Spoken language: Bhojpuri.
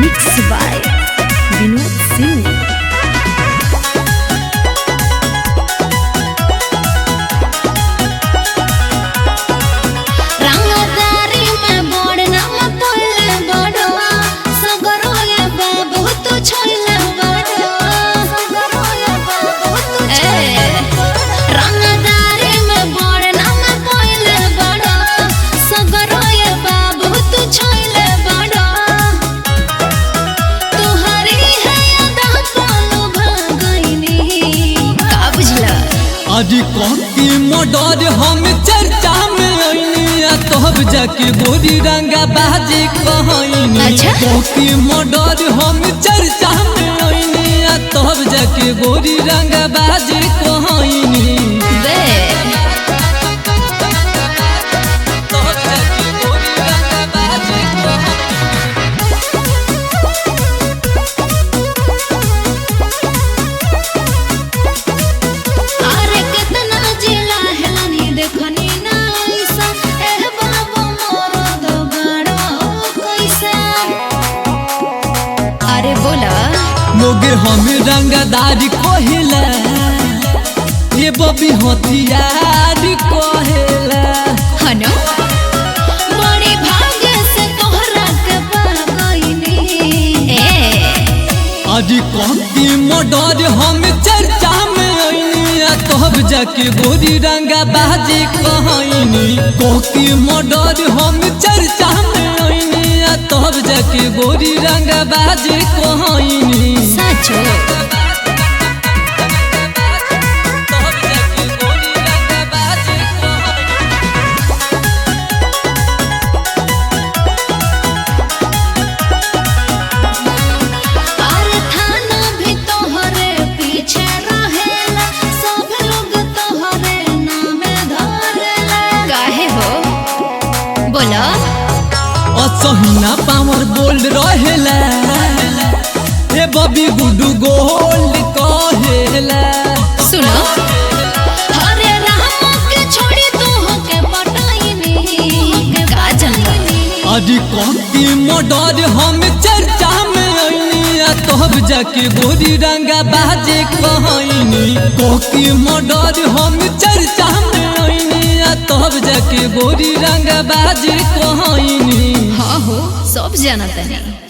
Mixed by Vinod Singh. आज कौती मर्डर हम चर्चा में आईनी तब जाके गोरी रंगा बाजी कहनी। अच्छा? कौती मर्डर हम चर्चा में आईनी तब जाके गोरी रंगा बाजी कहनी। लोगे हम रंगदारी कोहेला ये बबी हथियार कोहेला। हनो बड़ी भाग्य से तोहरा के पागइनी। आज कौती मर्डर हम चर्चा में आईनी तब जाके गोरी रंगा बाजी कहनी। कौती मर्डर हम चर्चा में आईनी तब जाके गोरी रंगा बाजी कहनी। साचो असहिना पावर बोल रहेला ए बबी गुडू गोल्ड कहेला। सुनो हरे राम के छोड़ी तू के पटाईनी का जानी। आज कौती मर्डर हम चर्चा में आईनी तब जाके गोरी रंगा बाजी कहनी। कौती मर्डर हम चर्चा में आईनी तब जाके गोरी रंगा बाजी कहनी। हाँ हो सब जानता नहीं।